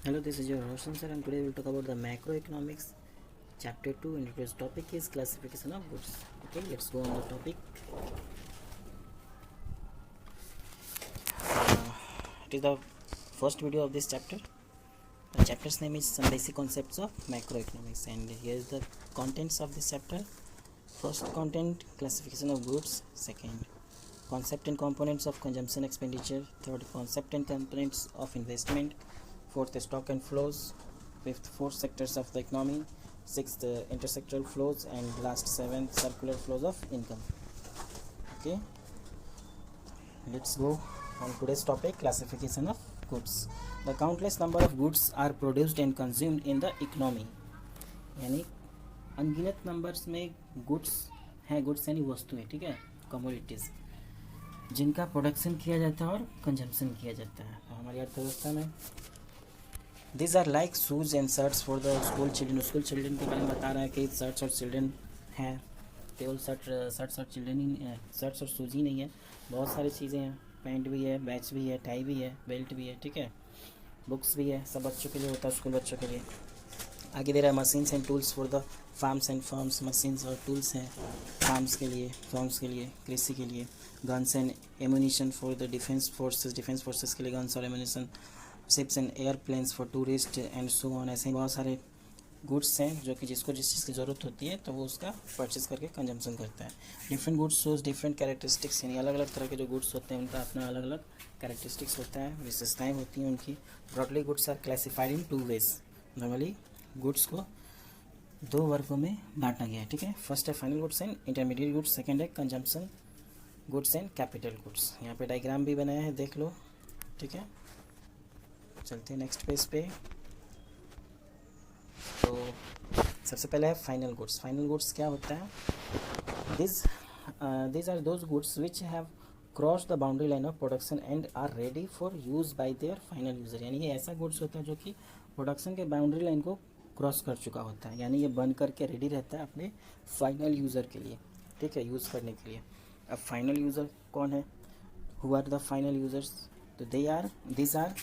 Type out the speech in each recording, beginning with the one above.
Hello, this is your Roshan sir, and today we will talk about the macroeconomics chapter 2, and today's topic is classification of goods. Okay, let's go on the topic. It is the first video of this chapter. The chapter's name is some basic concepts of macroeconomics, and here is the contents of this chapter. First content, classification of goods. Second, concept and components of consumption expenditure. Third, concept and components of investment. Fourth, stock and flows. Fifth, four sectors of the economy. Sixth, intersectoral flows, and last, seventh, circular flows of income. Okay, let's go on today's topic, classification of goods. The countless number of goods are produced and consumed in the economy. यानी अनगिनत numbers में goods हैं, goods यानी वस्तुएं, ठीक है, commodities, जिनका production किया जाता है और कंजम्पशन किया जाता है हमारी अर्थव्यवस्था में. This are like shoes and shirts for the school children. School children के बारे में बता रहा है कि शर्ट्स और चिल्ड्रन हैं, केवल शर्ट्स और चिल्ड्रन ही, शर्ट्स और शूज ही नहीं है, बहुत सारी चीज़ें हैं. पैंट भी है, बैच भी है, टाई भी है, बेल्ट भी है, ठीक है, बुक्स भी है, सब बच्चों के लिए होता है, स्कूल बच्चों के लिए. आगे दे रहा है machines and tools for the farms and firms. Machines और टूल्स हैं फार्म्स के लिए, फर्म्स के लिए, कृषि के लिए. Guns and ammunition for the defence forces के लिए गन्स और ammunition. Ships and airplanes for tourist and so on. ऐसे ही बहुत सारे गुड्स हैं जो कि जिसको जिस चीज़ की ज़रूरत होती है तो वो उसका परचेज़ करके कंजम्पशन करता है. Different goods shows different characteristics, यानी अलग अलग तरह के जो गुड्स होते हैं उनका अपना अलग अलग कैरेक्टरिस्टिक्स होता है, विशेषताएँ होती हैं उनकी. Broadly goods are classified in two ways. Normally goods को दो वर्गों में बांटा गया है, ठीक है. फर्स्ट है final goods and intermediate goods. Second है consumption goods and capital goods. यहाँ पे डायग्राम भी बनाया है, देख लो, ठीक है. चलते हैं नेक्स्ट पेज पे. तो सबसे पहले है फाइनल गुड्स. फाइनल गुड्स क्या होता है? these are those goods which have cross the boundary line of production and are ready for use by their final user. यानी ये ऐसा गुड्स होता है जो कि प्रोडक्शन के बाउंड्री लाइन को क्रॉस कर चुका होता है, यानी ये बन करके रेडी रहता है अपने फाइनल यूज़र के लिए, ठीक है, यूज़ करने के लिए. अब फाइनल यूज़र कौन है? Who are the final users? तो this are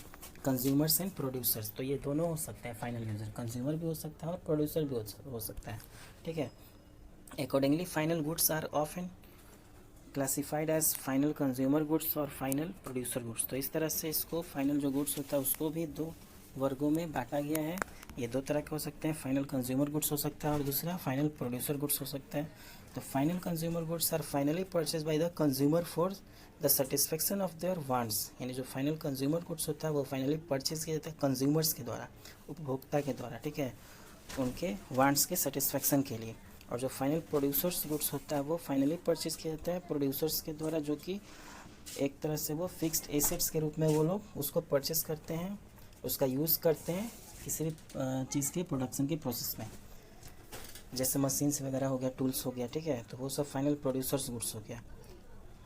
consumers and producers. तो ये दोनों हो सकते हैं फाइनल यूज़र, कंज्यूमर भी हो सकता है और प्रोड्यूसर भी हो सकता है, ठीक है. Accordingly final goods are often classified as final consumer goods और फाइनल प्रोड्यूसर गुड्स. तो इस तरह से इसको फाइनल जो गुड्स होता है उसको भी दो वर्गों में बांटा गया है. ये दो तरह के हो सकते हैं, फाइनल कंज्यूमर गुड्स हो सकता है और दूसरा फाइनल प्रोड्यूसर गुड्स हो सकता है. तो final consumer goods are finally purchase by the consumer for the satisfaction of their wants. यानी जो फाइनल कंज्यूमर गुड्स होता है वो फाइनली परचेज किया जाता है कंज्यूमर्स के द्वारा, उपभोक्ता के द्वारा, ठीक है, उनके वांट्स के सेटिस्फेक्शन के लिए. और जो फाइनल प्रोड्यूसर्स गुड्स होता है वो फाइनली परचेज किया जाता है प्रोड्यूसर्स के द्वारा, जो कि एक तरह से वो फिक्स्ड एसेट्स के रूप में वो लोग उसको परचेज करते हैं, उसका यूज़ करते हैं किसी भी चीज़ के प्रोडक्शन के प्रोसेस में. जैसे मशीन्स वगैरह हो गया, टूल्स हो गया, ठीक है, तो वो सब फाइनल प्रोड्यूसर्स गुड्स हो गया.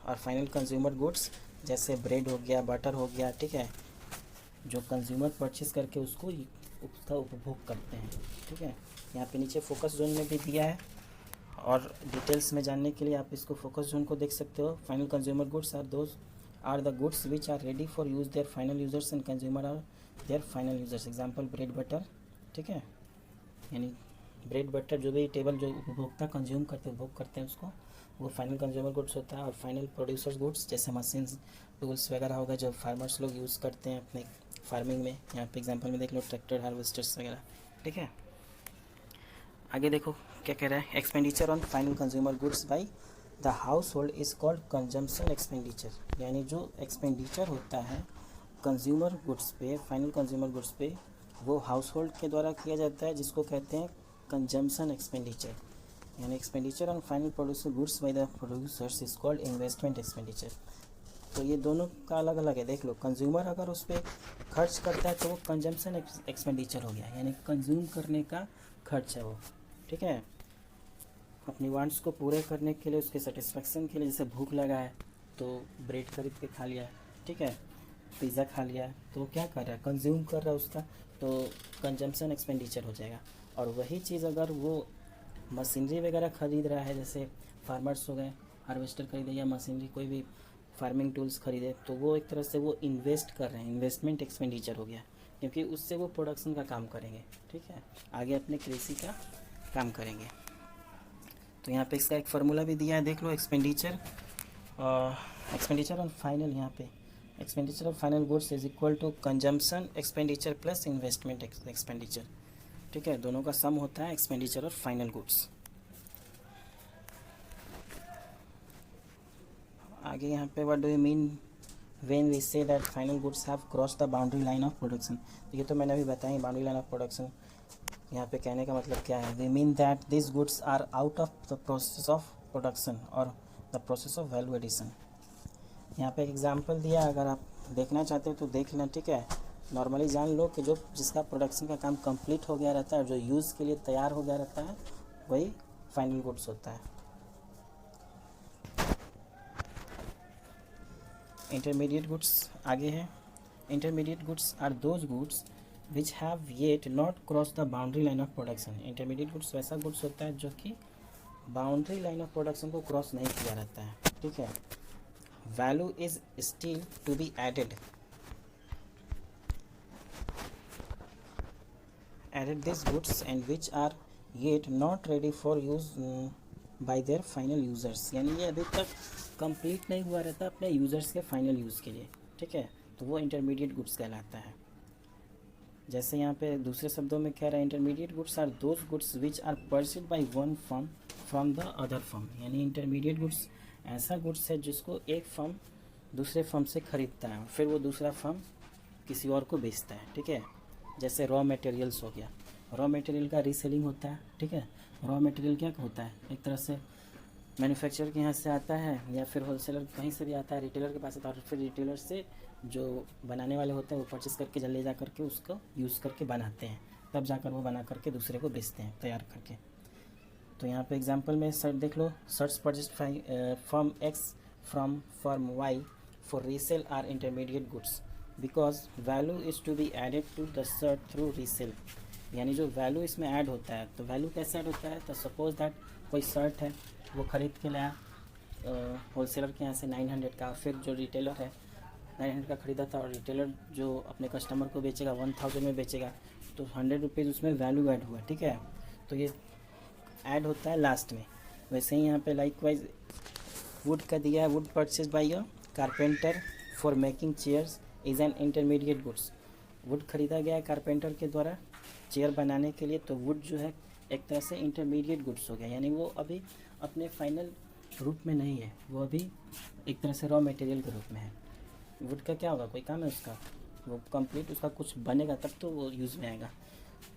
और फाइनल कंज्यूमर गुड्स जैसे ब्रेड हो गया, बटर हो गया, ठीक है, जो कंज्यूमर परचेज करके उसको उसका उपभोग करते हैं, ठीक है. यहाँ पे नीचे फोकस जोन में भी दिया है और डिटेल्स में जानने के लिए आप इसको फोकस जोन को देख सकते हो. Final consumer goods are the goods which are ready for use their final users and consumer are their final users. Example bread butter, ठीक है, यानी ब्रेड बटर जो भी टेबल जो उपभोक्ता कंज्यूम करते उपभोग करते हैं उसको, वो फाइनल कंज्यूमर गुड्स होता है. और फाइनल प्रोड्यूसर्स गुड्स जैसे मशीन्स, टूल्स वगैरह होगा जो फार्मर्स लोग यूज़ करते हैं अपने फार्मिंग में. यहाँ पे एग्जांपल में देख लो ट्रैक्टर, हार्वेस्टर्स वगैरह, ठीक है. आगे देखो क्या कह रहा है. Expenditure on final consumer goods by the house hold is called consumption expenditure. यानी जो एक्सपेंडिचर होता है कंज्यूमर गुड्स पे, फाइनल कंज्यूमर गुड्स पे, वो हाउस होल्ड के द्वारा किया जाता है, जिसको कहते हैं कंजम्पशन एक्सपेंडिचर. यानी expenditure on final producer goods by the producers is called investment expenditure. तो ये दोनों का अलग अलग है, देख लो. कंज्यूमर अगर उस पर खर्च करता है तो वो कंजम्पशन एक्सपेंडिचर हो गया, यानी कंज्यूम करने का खर्च है वो, ठीक है, अपनी वांट्स को पूरे करने के लिए, उसके सेटिस्फेक्शन के लिए. जैसे भूख लगा है तो ब्रेड खरीद के खा लिया, ठीक है, पिज़्ज़ा खा लिया, तो वो क्या कर रहा है, कंज्यूम कर रहा है उसका, तो कंजम्पशन एक्सपेंडिचर हो जाएगा. और वही चीज़ अगर वो मशीनरी वगैरह ख़रीद रहा है, जैसे फार्मर्स हो गए, हार्वेस्टर खरीदे या मशीनरी कोई भी फार्मिंग टूल्स खरीदे, तो वो एक तरह से वो इन्वेस्ट कर रहे हैं, इन्वेस्टमेंट एक्सपेंडिचर हो गया, क्योंकि उससे वो प्रोडक्शन का काम करेंगे, ठीक है, आगे अपने कृषि का काम करेंगे। तो यहाँ पे इसका एक फार्मूला भी दिया है, देख लो। एक्सपेंडिचर ऑन फाइनल, यहाँ पे expenditure of final goods is equal to consumption expenditure plus investment expenditure, ठीक है, दोनों का सम होता है एक्सपेंडिचर ऑफ फाइनल गुड्स। आगे यहाँ पे what do you mean when we say that final goods have cross the boundary line of production. ये तो मैंने अभी बताया, बाउंड्री लाइन ऑफ प्रोडक्शन यहाँ पे कहने का मतलब क्या है। We mean that this goods are out of the process of production और the process of value addition. यहाँ पे एक एग्जांपल दिया, अगर आप देखना चाहते हो तो देख लें, ठीक है। नॉर्मली जान लो कि जो जिसका प्रोडक्शन का काम कंप्लीट हो गया रहता है, जो यूज़ के लिए तैयार हो गया रहता है, वही फाइनल गुड्स होता है। इंटरमीडिएट गुड्स आगे है। Intermediate goods are those goods which have yet not cross the boundary line of production. Intermediate goods वैसा गुड्स होता है जो कि बाउंड्री लाइन ऑफ प्रोडक्शन को क्रॉस नहीं किया रहता है, ठीक है। Value is still to be added this goods and which are yet not ready for use by their final users. यानी ये अभी तक कंप्लीट नहीं हुआ रहता अपने यूजर्स के फाइनल यूज़ के लिए, ठीक है, तो वो इंटरमीडिएट गुड्स कहलाता है। जैसे यहाँ पे दूसरे शब्दों में कह रहा है, intermediate goods are those goods which are purchased by one firm from the other firm. यानी इंटरमीडिएट गुड्स ऐसा गुड्स है जिसको एक फर्म दूसरे फर्म से खरीदता है, फिर वो दूसरा फर्म किसी और को बेचता है, ठीक है। जैसे रॉ मटेरियल्स हो गया, रॉ मटेरियल का रीसेलिंग होता है, ठीक है। रॉ मटेरियल क्या होता है, एक तरह से मैन्युफैक्चरर के यहाँ से आता है या फिर होलसेलर कहीं से भी आता है, रिटेलर के पास आता है, और फिर रिटेलर से जो बनाने वाले होते हैं वो परचेस करके ले जा करके उसको यूज़ करके बनाते हैं, तब जाकर वो बना करके दूसरे को बेचते हैं तैयार करके। तो यहाँ पे एग्जांपल में शर्ट देख लो, shirts purchased firm X from firm Y for resale are intermediate goods because value is to be added to the shirt through resale. यानी जो वैल्यू इसमें ऐड होता है, तो वैल्यू कैसे ऐड होता है, तो सपोज दैट कोई शर्ट है, वो ख़रीद के लाया होलसेलर के यहाँ से 900 का, फिर जो रिटेलर है 900 का ख़रीदा था और रिटेलर जो अपने कस्टमर को बेचेगा 1000 में बेचेगा, तो 100 रुपीज़ उसमें वैल्यू ऐड हुआ, ठीक है। तो ये ऐड होता है लास्ट में। वैसे ही यहाँ पे लाइकवाइज वुड का दिया है, would purchase by a carpenter for making chairs is an intermediate goods. Would खरीदा गया है कारपेंटर के द्वारा चेयर बनाने के लिए, तो वुड जो है एक तरह से इंटरमीडिएट गुड्स हो गया, यानी वो अभी अपने फाइनल रूप में नहीं है, वो अभी एक तरह से रॉ मटेरियल के रूप में है। वुड का क्या होगा, कोई काम है उसका, वो कंप्लीट उसका कुछ बनेगा तब तो वो यूज़ में आएगा।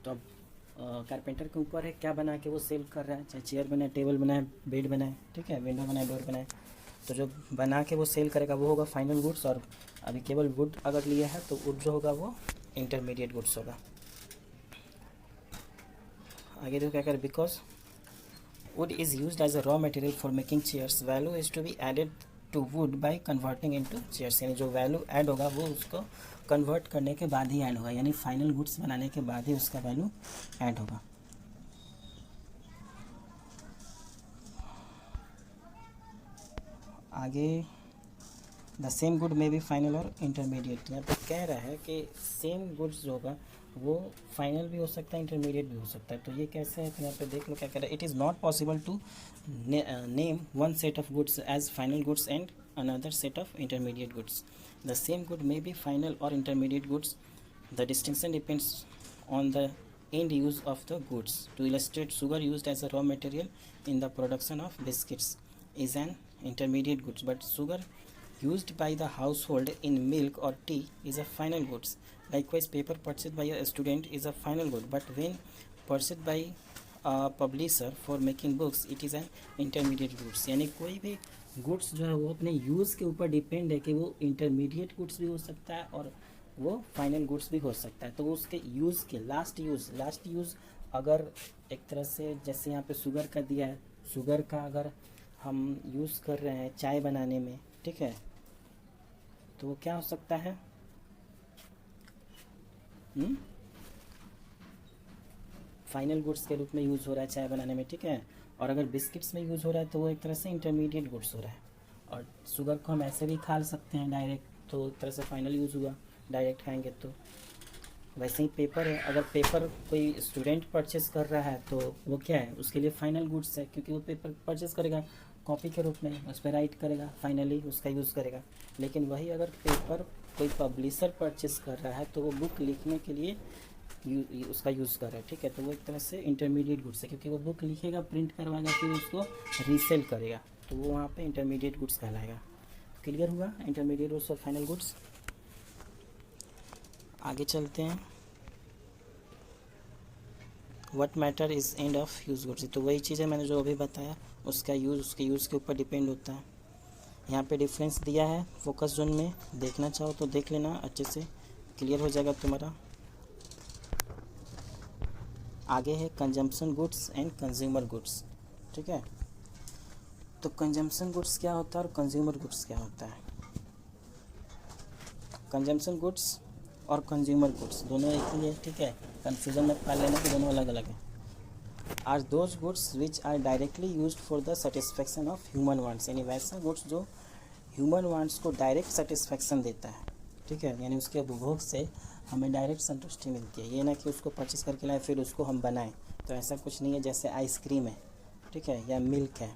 तो अब कारपेंटर के ऊपर है क्या बना के वो सेल कर रहा है, चाहे चेयर बनाए, टेबल बनाए, बेड बनाए, ठीक है, विंडो बनाए, डोर बनाए, तो जो बना के वो सेल करेगा वो होगा फाइनल गुड्स। और अभी केवल वुड अगर लिया है तो वुड जो होगा वो इंटरमीडिएट गुड्स होगा। आगे जो क्या करें, because wood is used as a raw material for making chairs, value is to be added to wood by converting into chairs। यानी जो वैल्यू ऐड होगा वो उसको कन्वर्ट करने के बाद ही ऐड होगा, यानी फाइनल गुड्स बनाने के बाद ही उसका वैल्यू ऐड होगा। आगे द सेम गुड में भी फाइनल और इंटरमीडिएट। यहाँ पे कह रहा है कि सेम गुड्स जो होगा वो फाइनल भी हो सकता है, इंटरमीडिएट भी हो सकता है। तो ये कैसे है, तो यहाँ पे देख लो क्या कह रहा है, it is not possible to name one set of goods as final goods and another set of intermediate goods. The same good may be final और intermediate goods, the distinction depends on the end use of the goods. To illustrate, sugar used as a raw material in the production of biscuits is an intermediate goods, but sugar used by the household in milk or tea is a final goods. Likewise, paper purchased by a student is a final good, but when purchased by a publisher for making books, it is an intermediate goods। यानी कोई भी goods जो है वो अपने use के ऊपर depend है कि वो इंटरमीडिएट गुड्स भी हो सकता है और वो फाइनल गुड्स भी हो सकता है। तो वो उसके यूज़ के लास्ट यूज़ अगर एक तरह से जैसे यहाँ पे शुगर का दिया है, शुगर का अगर हम यूज़ कर रहे हैं चाय बनाने में, ठीक है, तो वो क्या हो सकता है, फाइनल गुड्स के रूप में यूज़ हो रहा है चाय बनाने में, ठीक है। और अगर बिस्किट्स में यूज़ हो रहा है तो वो एक तरह से इंटरमीडिएट गुड्स हो रहा है। और शुगर को हम ऐसे भी खा सकते हैं डायरेक्ट, तो एक तरह से फाइनल यूज़ हुआ, डायरेक्ट खाएंगे तो वैसे ही पेपर है, अगर पेपर कोई स्टूडेंट परचेस कर रहा है तो वो क्या है, उसके लिए फाइनल गुड्स है, क्योंकि वो पेपर परचेस करेगा कॉपी के रूप में, उस पर राइट करेगा, फाइनली उसका यूज़ करेगा। लेकिन वही अगर पेपर कोई पब्लिशर परचेस कर रहा है तो वो बुक लिखने के लिए उसका यूज़ कर रहा है, ठीक है। तो वो एक तरह से इंटरमीडिएट गुड्स है, क्योंकि वो बुक लिखेगा, प्रिंट करवाएगा, फिर उसको रीसेल करेगा, तो वो वहाँ पे इंटरमीडिएट गुड्स कहलाएगा। क्लियर हुआ इंटरमीडिएट गुड्स और फाइनल गुड्स। आगे चलते हैं। What matter is end of use goods, तो वही चीज़ है मैंने जो अभी बताया, उसका यूज़ उसके यूज़ के ऊपर डिपेंड होता है। यहाँ पे डिफरेंस दिया है फोकस जोन में, देखना चाहो तो देख लेना, अच्छे से क्लियर हो जाएगा तुम्हारा। आगे है consumption goods and consumer goods, ठीक है। तो कंजम्पशन गुड्स क्या होता है और कंज्यूमर गुड्स क्या होता है। कंजम्पशन गुड्स और कंज्यूमर गुड्स दोनों एक ही है, ठीक है, कंफ्यूजन मत पाल लेना कि दोनों अलग अलग हैं। Are those goods which are directly used for the satisfaction of human wants, यानी वैसा गुड्स जो ह्यूमन वांट्स को डायरेक्ट सेटिस्फेक्शन देता है, ठीक है, यानी उसके उपभोग से हमें डायरेक्ट संतुष्टि मिलती है। ये ना कि उसको परचेस करके लाएं फिर उसको हम बनाएं, तो ऐसा कुछ नहीं है। जैसे आइसक्रीम है, ठीक है, या मिल्क है,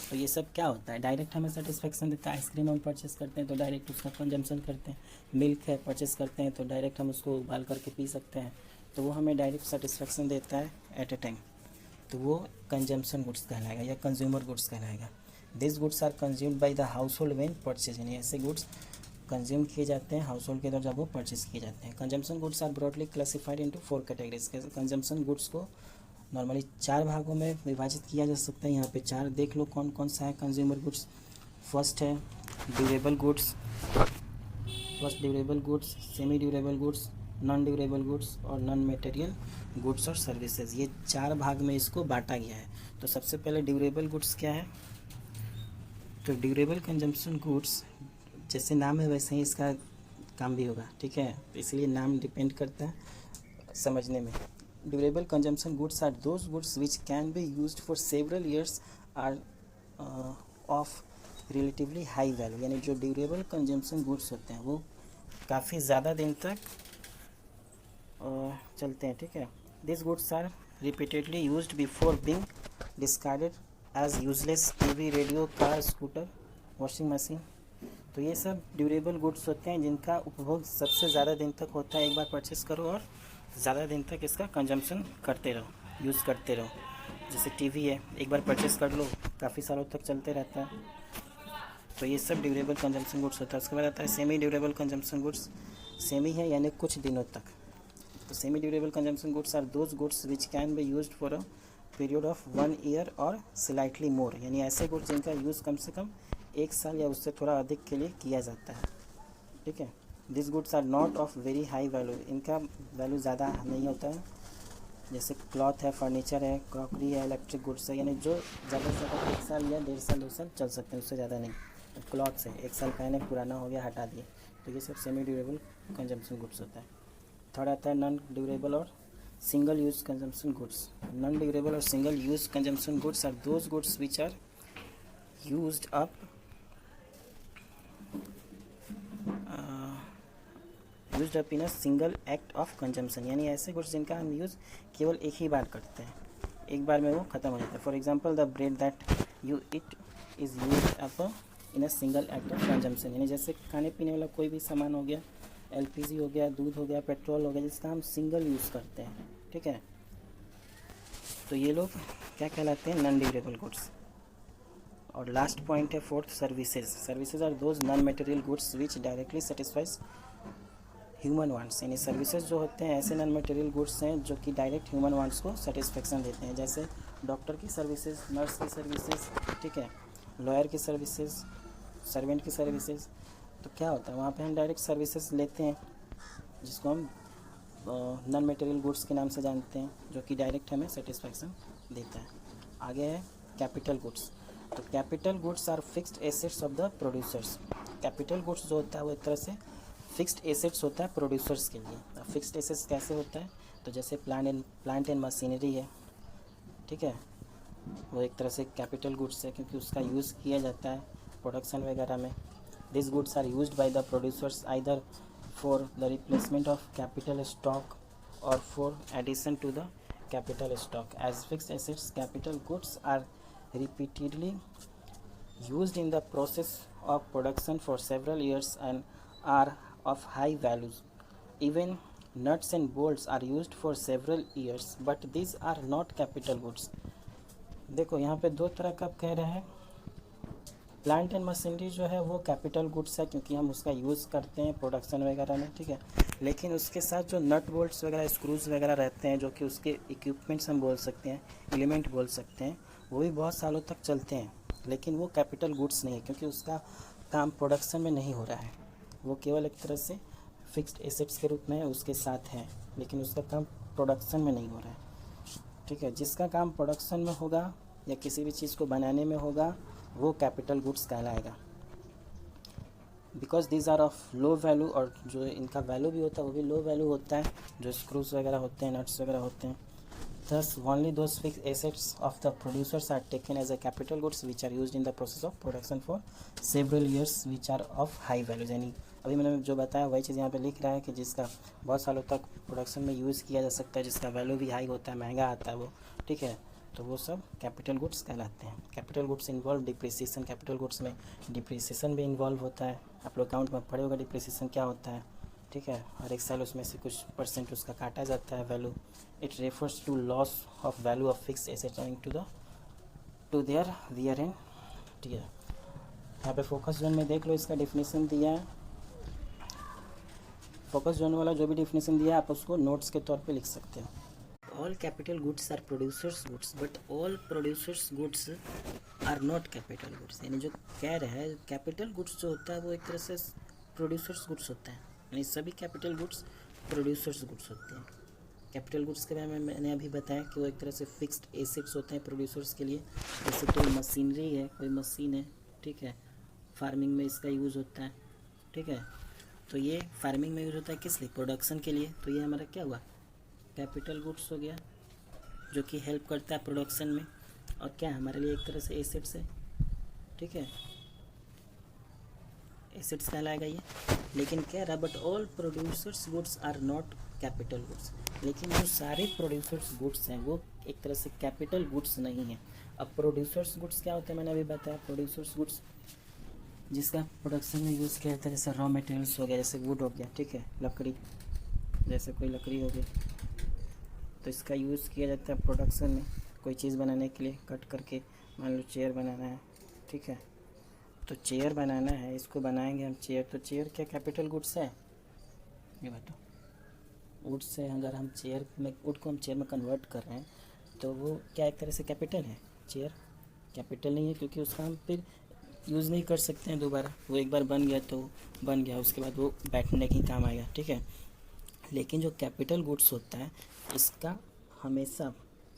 तो ये सब क्या होता है, डायरेक्ट हमें सेटिस्फेक्शन देता है। आइसक्रीम हम परचेस करते हैं तो डायरेक्ट उसका कंजम्पशन करते हैं। मिल्क है, परचेस करते हैं तो डायरेक्ट हम उसको उबाल करके पी सकते हैं, तो वो हमें डायरेक्ट सेटिस्फेक्शन देता है एट ए टाइम, तो वो कंजम्पशन गुड्स कहलाएगा या कंज्यूमर गुड्स कहलाएगा। This goods are consumed by the household when purchase, यानी ऐसे गुड्स कंज्यूम किए जाते हैं हाउस होल्ड के द्वारा जब वो परचेज किए जाते हैं। Consumption goods are broadly classified into 4 categories. Consumption goods को नॉर्मली 4 भागों में विभाजित किया जा सकता है। यहाँ पे 4 देख लो कौन कौन सा है कंज्यूमर गुड्स। फर्स्ट है durable goods, semi durable goods, non durable goods और नॉन मटेरियल गुड्स और सर्विसेज। ये 4 भाग में इसको बांटा गया है। तो सबसे पहले ड्यूरेबल गुड्स क्या है, तो ड्यूरेबल कंजम्पशन गुड्स जैसे नाम है वैसे ही इसका काम भी होगा, ठीक है, इसलिए नाम डिपेंड करता है समझने में। Durable consumption goods are those goods which can be used for several years are of relatively high value, यानी जो ड्यूरेबल कंजम्पशन गुड्स होते हैं वो काफ़ी ज़्यादा दिन तक चलते हैं, ठीक है। This goods are repeatedly used before being discarded as useless TV, radio, car, scooter, washing machine. तो ये सब ड्यूरेबल गुड्स होते हैं जिनका उपभोग सबसे ज़्यादा दिन तक होता है। एक बार परचेस करो और ज़्यादा दिन तक इसका कंजम्पशन करते रहो, यूज़ करते रहो। जैसे टीवी है, एक बार परचेस कर लो काफ़ी सालों तक चलते रहता है, तो ये सब ड्यूरेबल कंजम्पशन गुड्स होता है। उसके बाद आता है semi durable consumption goods. Semi है यानी कुछ दिनों तक, तो semi durable consumption goods are those goods which can be used for a period of 1 year और स्लाइटली मोर, यानी ऐसे गुड्स जिनका यूज़ कम से कम 1 साल या उससे थोड़ा अधिक के लिए किया जाता है, ठीक है। This goods are not of very high value, इनका वैल्यू ज़्यादा नहीं होता है। जैसे क्लॉथ है, फर्नीचर है, क्रॉकरी है, इलेक्ट्रिक गुड्स है, यानी जो ज़्यादा से ज़्यादा 1 साल या 1.5 साल 2 साल चल सकते हैं, उससे ज़्यादा नहीं। तो क्लॉथ्स है 1 साल पहने पुराना हो गया हटा दिए, तो ये सब सेमी ड्यूरेबल कंजम्पशन गुड्स होता है। थर्ड आता है नॉन ड्यूरेबल और single use consumption goods. Non durable और single use consumption goods are those goods which are used up in a single act of consumption, यानी ऐसे गुड्स जिनका हम यूज़ केवल एक ही बार करते हैं, एक बार में वो ख़त्म हो जाता है। For example the bread that you it is used up in a single act of consumption, यानी जैसे खाने पीने वाला कोई भी सामान हो गया, एलपीजी हो गया, दूध हो गया, पेट्रोल हो गया, जिसका हम सिंगल यूज़ करते हैं, ठीक है, तो ये लोग क्या कहलाते हैं, नॉन ड्यूरेबल गुड्स। और लास्ट पॉइंट है fourth services. Services are those non material goods which directly satisfies human wants, यानी सर्विसेज जो होते हैं ऐसे नॉन मटेरियल गुड्स हैं जो कि डायरेक्ट ह्यूमन वांट्स को सेटिस्फेक्शन देते हैं। जैसे डॉक्टर की सर्विसेज, नर्स की सर्विसेज, ठीक है, लॉयर की सर्विसेज, सर्वेंट की सर्विसेज। तो क्या होता है वहाँ पे हम डायरेक्ट सर्विसेज लेते हैं जिसको हम नॉन मटेरियल गुड्स के नाम से जानते हैं, जो कि डायरेक्ट हमें सेटिस्फेक्शन देता है। आगे है कैपिटल गुड्स। तो capital goods are fixed assets of the producers. Capital goods जो होता है वो एक तरह से फिक्स्ड एसेट्स होता है प्रोड्यूसर्स के लिए। अब फिक्स्ड एसेट्स कैसे होता है, तो जैसे प्लांट एंड मशीनरी है, ठीक है, वो एक तरह से कैपिटल गुड्स है क्योंकि उसका यूज़ किया जाता है प्रोडक्शन वगैरह में। This goods are used by the producers either for the replacement of capital stock or for addition to the capital stock. As fixed assets, capital goods are repeatedly used in the process of production for several years and are of high values. Even nuts and bolts are used for several years, but these are not capital goods. देखो यहाँ पे दो तरह का कह रहे हैं. Plant and machinery जो है वो कैपिटल गुड्स है, क्योंकि हम उसका यूज़ करते हैं प्रोडक्शन वगैरह में, ठीक है. लेकिन उसके साथ जो नट बोल्ट्स वगैरह, स्क्रूज वगैरह रहते हैं, जो कि उसके इक्विपमेंट्स हम बोल सकते हैं, एलिमेंट बोल सकते हैं, वो भी बहुत सालों तक चलते हैं. लेकिन वो कैपिटल गुड्स नहीं है, क्योंकि उसका काम प्रोडक्शन में नहीं हो रहा है. वो केवल एक तरह से फिक्स्ड एसेट्स के रूप में उसके साथ है, लेकिन उसका काम प्रोडक्शन में नहीं हो रहा है, ठीक है. जिसका काम प्रोडक्शन में होगा या किसी भी चीज़ को बनाने में होगा वो कैपिटल गुड्स कहलाएगा. Because these are of low value, और जो इनका वैल्यू भी होता है वो भी लो वैल्यू होता है, जो स्क्रूज वगैरह होते हैं, नट्स वगैरह होते हैं. Thus, only those fixed assets of the producers are taken as a capital goods which are used in the process of production for several years, which are of high value. यानी अभी मैंने जो बताया वही चीज़ यहाँ पे लिख रहा है कि जिसका बहुत सालों तक प्रोडक्शन में यूज़ किया जा सकता है, जिसका वैल्यू भी हाई होता है, महंगा आता है वो, ठीक है. तो वो सब कैपिटल गुड्स कहलाते हैं. Capital goods involve depreciation. Capital goods में डिप्रिसिएशन भी इन्वॉल्व होता है. आप लोग अकाउंट में पढ़े होगा डिप्रिसिएशन क्या होता है, ठीक है. हर एक साल उसमें से कुछ परसेंट उसका काटा जाता है value. It refers to loss of value of fix assets owing to their wear and tear. यहाँ पे फोकस जोन में देख लो, इसका डेफिनेशन दिया है. फोकस जोन वाला जो भी डेफिनेशन दिया है आप उसको नोट्स के तौर पे लिख सकते हो. All capital goods are producers goods, but all producers goods are not capital goods. यानी जो कह रहे हैं कैपिटल गुड्स जो होता है वो एक तरह से प्रोड्यूसर्स गुड्स होता है. यानी सभी कैपिटल गुड्स प्रोड्यूसर्स गुड्स होते हैं. कैपिटल गुड्स के बारे में मैंने अभी बताया कि वो एक तरह से फिक्स्ड एसेट्स होते हैं प्रोड्यूसर्स के लिए. जैसे कोई मशीनरी है, कोई मशीन है, ठीक है, फार्मिंग में इसका यूज़ होता है, ठीक है. तो ये फार्मिंग में यूज़ होता है किस लिए? प्रोडक्शन के लिए. तो ये हमारा क्या हुआ? कैपिटल गुड्स हो गया, जो कि हेल्प करता है प्रोडक्शन में, और क्या हमारे लिए एक तरह से एसेट्स है, ठीक है, एसेट्स कहलाएगा ये. लेकिन कह रहा but all producers goods are not capital goods. लेकिन जो सारे प्रोड्यूसर्स गुड्स हैं वो एक तरह से कैपिटल गुड्स नहीं हैं. अब प्रोड्यूसर्स गुड्स क्या होते हैं मैंने अभी बताया. प्रोड्यूसर्स गुड्स जिसका प्रोडक्शन में यूज़ किया जाता है, जैसे रॉ मटेरियल्स हो गया, जैसे वुड हो गया, ठीक है, लकड़ी, जैसे कोई लकड़ी हो गई, तो इसका यूज़ किया जाता है प्रोडक्शन में कोई चीज़ बनाने के लिए. कट करके मान लो चेयर बनाना है, ठीक है, तो चेयर बनाना है, इसको बनाएंगे हम चेयर. तो चेयर क्या कैपिटल गुड्स है? ये बताओ. वुड से अगर हम चेयर में, वुड को हम चेयर में कन्वर्ट कर रहे हैं, तो वो क्या एक तरह से कैपिटल है? चेयर कैपिटल नहीं है, क्योंकि उसका हम फिर यूज़ नहीं कर सकते हैं दोबारा. वो एक बार बन गया तो बन गया, उसके बाद वो बैठने के काम आएगा, ठीक है. लेकिन जो कैपिटल गुड्स होता है इसका हमेशा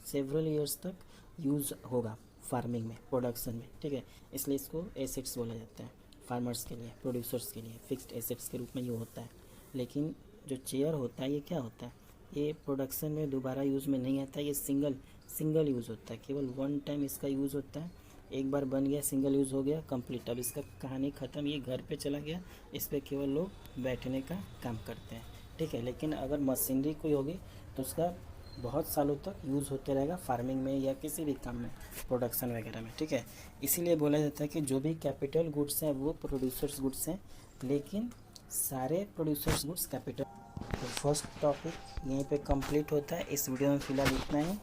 सेवरल ईयर्स तक यूज़ होगा फार्मिंग में, प्रोडक्शन में, ठीक है. इसलिए इसको एसेट्स बोला जाता है फार्मर्स के लिए, प्रोड्यूसर्स के लिए फिक्स्ड एसेट्स के रूप में ये होता है. लेकिन जो चेयर होता है ये क्या होता है? ये प्रोडक्शन में दोबारा यूज़ में नहीं आता है. ये सिंगल यूज़ होता है, केवल वन टाइम इसका यूज़ होता है. एक बार बन गया, सिंगल यूज़ हो गया, कंप्लीट. अब इसका कहानी ख़त्म, ये घर पे चला गया, इस पर केवल लोग बैठने का काम करते हैं, ठीक है. लेकिन अगर मशीनरी कोई होगी तो उसका बहुत सालों तक यूज़ होते रहेगा फार्मिंग में या किसी भी काम में, प्रोडक्शन वगैरह में, ठीक है. इसीलिए बोला जाता है कि जो भी कैपिटल गुड्स हैं वो प्रोड्यूसर्स गुड्स हैं, लेकिन सारे प्रोड्यूसर्स गुड्स कैपिटल. तो फर्स्ट टॉपिक यहीं पे कंप्लीट होता है. इस वीडियो में फ़िलहाल इतना ही.